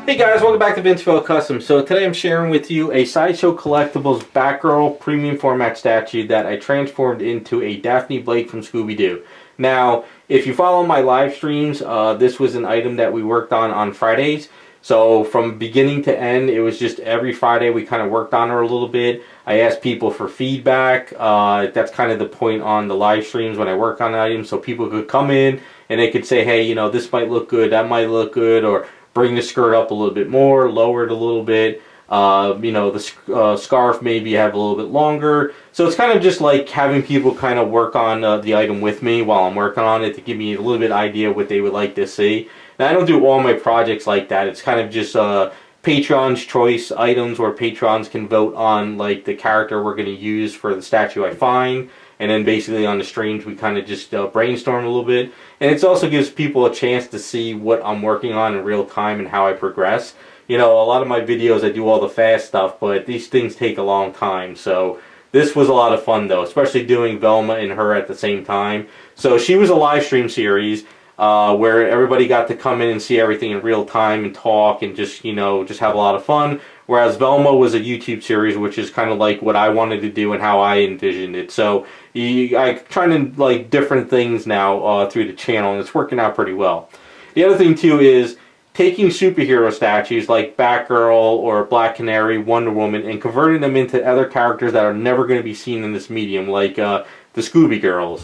Hey guys, welcome back to Vinceville Custom. So today I'm sharing with you a Sideshow Collectibles Batgirl premium format statue that I transformed into a Daphne Blake from Scooby-Doo. Now, if you follow my live streams, this was an item that we worked on Fridays. So from beginning to end, it was just every Friday we kind of worked on her a little bit. I asked people for feedback. That's kind of the point on the live streams when I work on items, so people could come in and they could say, hey, you know, this might look good, that might look good, or bring the skirt up a little bit more, lower it a little bit. You know, the scarf maybe have a little bit longer. So it's kind of just like having people kind of work on the item with me while I'm working on it to give me a little bit idea what they would like to see. Now, I don't do all my projects like that. It's kind of just Patreon's choice items where patrons can vote on like the character we're going to use for the statue I find. And then basically on the streams we kind of just brainstorm a little bit. And it also gives people a chance to see what I'm working on in real time and how I progress. You know, a lot of my videos I do all the fast stuff, but these things take a long time. So this was a lot of fun though, especially doing Velma and her at the same time. So she was a live stream series where everybody got to come in and see everything in real time and talk and just, you know, just have a lot of fun. Whereas Velma was a YouTube series, which is kind of like what I wanted to do and how I envisioned it. So I'm trying to like different things now through the channel, and it's working out pretty well. The other thing too is taking superhero statues like Batgirl or Black Canary, Wonder Woman, and converting them into other characters that are never going to be seen in this medium, like the Scooby girls.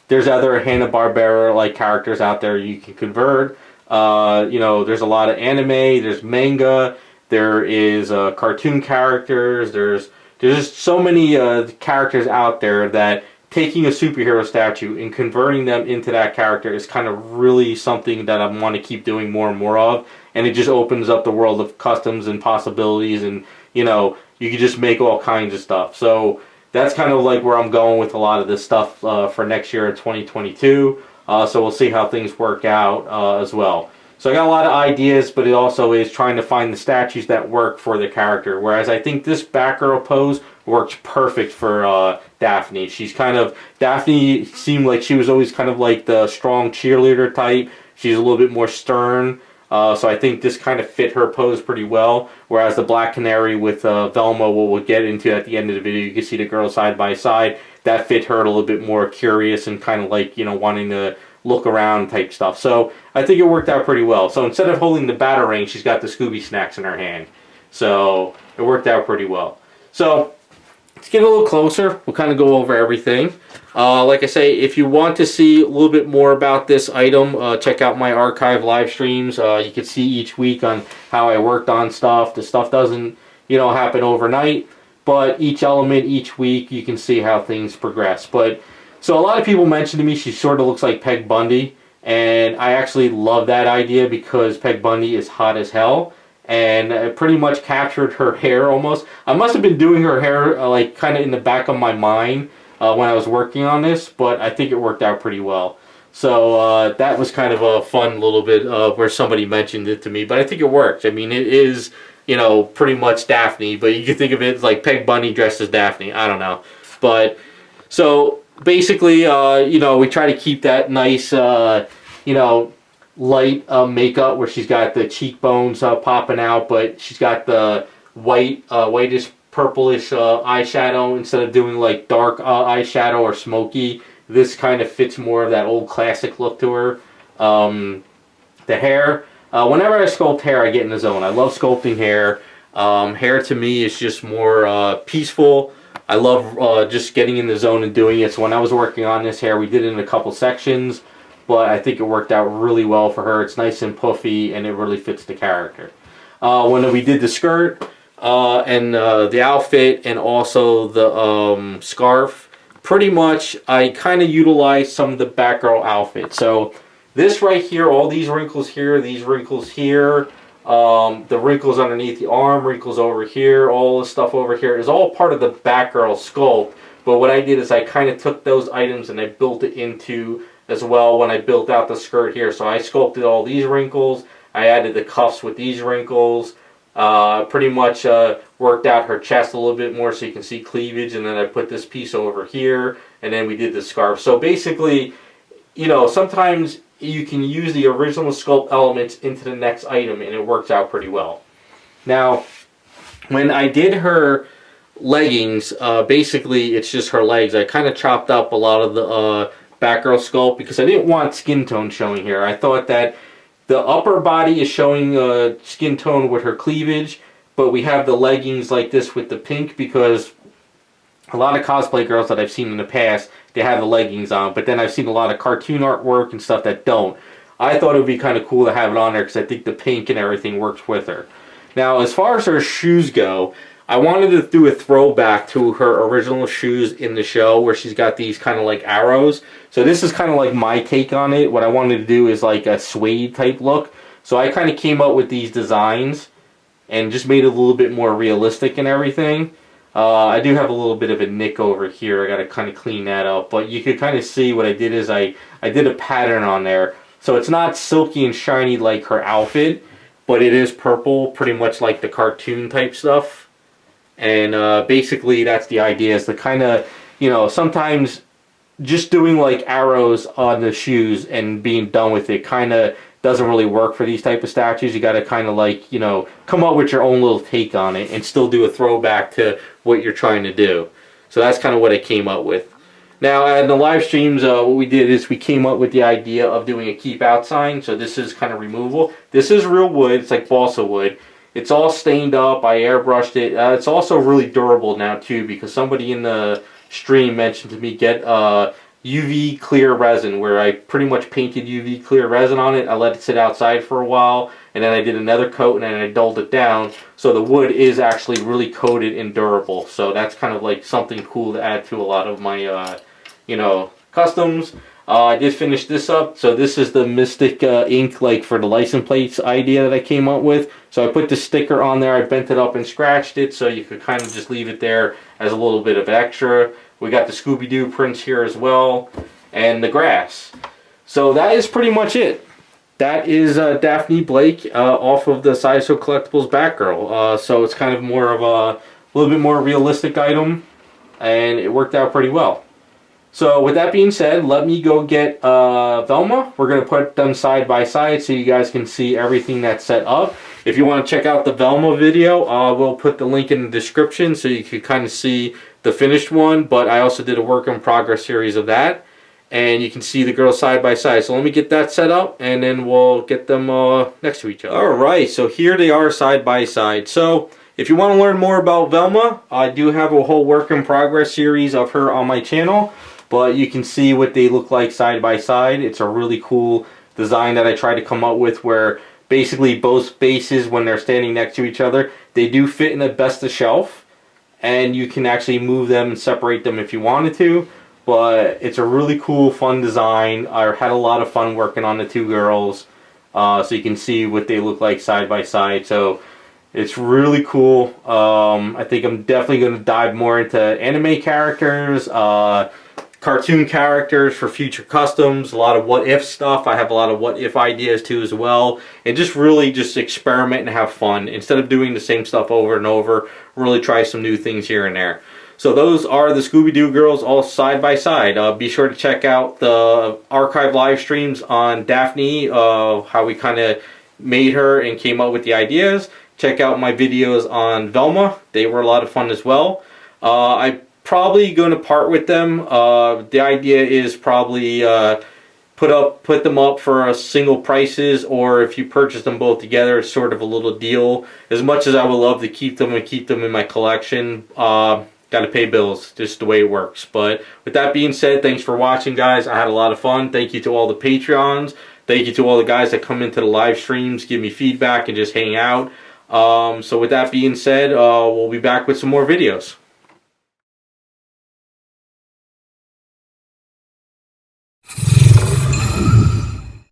There's other Hanna-Barbera like characters out there you can convert. You know, there's a lot of anime, there's manga, there is cartoon characters, there's just so many characters out there that taking a superhero statue and converting them into that character is kind of really something that I want to keep doing more and more of. And it just opens up the world of customs and possibilities, and you know, you can just make all kinds of stuff. So that's kind of like where I'm going with a lot of this stuff for next year in 2022. So we'll see how things work out as well. So I got a lot of ideas, but it also is trying to find the statues that work for the character. Whereas I think this Batgirl pose works perfect for Daphne. Daphne seemed like she was always kind of like the strong cheerleader type. She's a little bit more stern. So I think this kind of fit her pose pretty well. Whereas the Black Canary with Velma, what we'll get into at the end of the video, you can see the girls side by side. That fit her a little bit more curious and kind of like, you know, wanting to look around type stuff. So I think it worked out pretty well. So instead of holding the Batarang, she's got the Scooby snacks in her hand. So it worked out pretty well. So let's get a little closer. We'll kind of go over everything. Like I say, if you want to see a little bit more about this item, check out my archive live streams. You can see each week on how I worked on stuff. The stuff doesn't, you know, happen overnight, but each element each week you can see how things progress. But so a lot of people mentioned to me she sort of looks like Peg Bundy, and I actually love that idea because Peg Bundy is hot as hell. And it pretty much captured her hair almost. I must have been doing her hair like kind of in the back of my mind when I was working on this, but I think it worked out pretty well. So that was kind of a fun little bit where somebody mentioned it to me, but I think it worked. I mean, it is, you know, pretty much Daphne, but you can think of it as like Peg Bundy dressed as Daphne. I don't know. But so basically, you know, we try to keep that nice, you know, light makeup where she's got the cheekbones popping out, but she's got the whitish purplish eyeshadow instead of doing like dark eyeshadow or smoky. This kind of fits more of that old classic look to her. The hair, whenever I sculpt hair, I get in the zone. I love sculpting hair. Hair to me is just more peaceful. I love just getting in the zone and doing it. So when I was working on this hair, we did it in a couple sections, but I think it worked out really well for her. It's nice and puffy, and it really fits the character. When we did the skirt and the outfit and also the scarf, pretty much I kind of utilized some of the Batgirl outfit. So this right here, all these wrinkles here, these wrinkles here, the wrinkles underneath the arm, wrinkles over here, all the stuff over here is all part of the Batgirl sculpt. But what I did is I kind of took those items and I built it into as well when I built out the skirt here. So I sculpted all these wrinkles. I added the cuffs with these wrinkles. Pretty much worked out her chest a little bit more so you can see cleavage. And then I put this piece over here. And then we did the scarf. So basically, you know, sometimes you can use the original sculpt elements into the next item and it works out pretty well. Now, when I did her leggings, basically it's just her legs. I kind of chopped up a lot of the Batgirl sculpt because I didn't want skin tone showing here. I thought that the upper body is showing skin tone with her cleavage, but we have the leggings like this with the pink because a lot of cosplay girls that I've seen in the past, they have the leggings on, but then I've seen a lot of cartoon artwork and stuff that don't. I thought it would be kind of cool to have it on there because I think the pink and everything works with her. Now, as far as her shoes go, I wanted to do a throwback to her original shoes in the show where she's got these kind of like arrows. So this is kind of like my take on it. What I wanted to do is like a suede type look. So I kind of came up with these designs and just made it a little bit more realistic and everything. I do have a little bit of a nick over here. I got to kind of clean that up. But you could kind of see what I did is I did a pattern on there. So it's not silky and shiny like her outfit, but it is purple, pretty much like the cartoon type stuff. And basically that's the idea, is to kind of, you know, sometimes just doing like arrows on the shoes and being done with it kind of doesn't really work for these type of statues. You got to kind of like, you know, come up with your own little take on it and still do a throwback to what you're trying to do. So that's kind of what I came up with. Now, in the live streams, what we did is we came up with the idea of doing a keep out sign. So this is kind of removable. This is real wood. It's like balsa wood. It's all stained up. I airbrushed it. It's also really durable now too, because somebody in the stream mentioned to me get UV clear resin, where I pretty much painted UV clear resin on it. I let it sit outside for a while, and then I did another coat, and then I dulled it down. So the wood is actually really coated and durable. So that's kind of like something cool to add to a lot of my, you know, customs. I did finish this up. So this is the Mystic ink, like for the license plates idea that I came up with. So I put the sticker on there. I bent it up and scratched it, so you could kind of just leave it there as a little bit of extra. We got the Scooby-Doo prints here as well, and the grass. So that is pretty much it. That is Daphne Blake off of the Sideshow Collectibles Batgirl. So it's kind of more of a little bit more realistic item, and it worked out pretty well. So with that being said, let me go get Velma. We're going to put them side by side so you guys can see everything that's set up. If you want to check out the Velma video, we'll put the link in the description so you can kind of see the finished one. But I also did a work in progress series of that. And you can see the girls side by side. So let me get that set up and then we'll get them next to each other. Alright, so here they are side by side. So if you want to learn more about Velma, I do have a whole work in progress series of her on my channel. But you can see what they look like side by side. It's a really cool design that I tried to come up with, where basically both bases, when they're standing next to each other, they do fit in the best of shelf. And you can actually move them and separate them if you wanted to. But it's a really cool, fun design. I had a lot of fun working on the two girls. So you can see what they look like side by side. So it's really cool. I think I'm definitely going to dive more into anime characters, cartoon characters for future customs, a lot of what if stuff. I have a lot of what if ideas too as well, and just really just experiment and have fun instead of doing the same stuff over and over. Really try some new things here and there. So those are the Scooby-Doo girls all side by side. Be sure to check out the archive live streams on Daphne, how we kind of made her and came up with the ideas. Check out my videos on Velma. They were a lot of fun as well. I probably going to part with them. The idea is probably put them up for single prices, or if you purchase them both together, it's sort of a little deal. As much as I would love to keep them and keep them in my collection, got to pay bills, just the way it works. But with that being said, thanks for watching, guys. I had a lot of fun. Thank you to all the Patreons. Thank you to all the guys that come into the live streams, give me feedback, and just hang out. So with that being said, we'll be back with some more videos.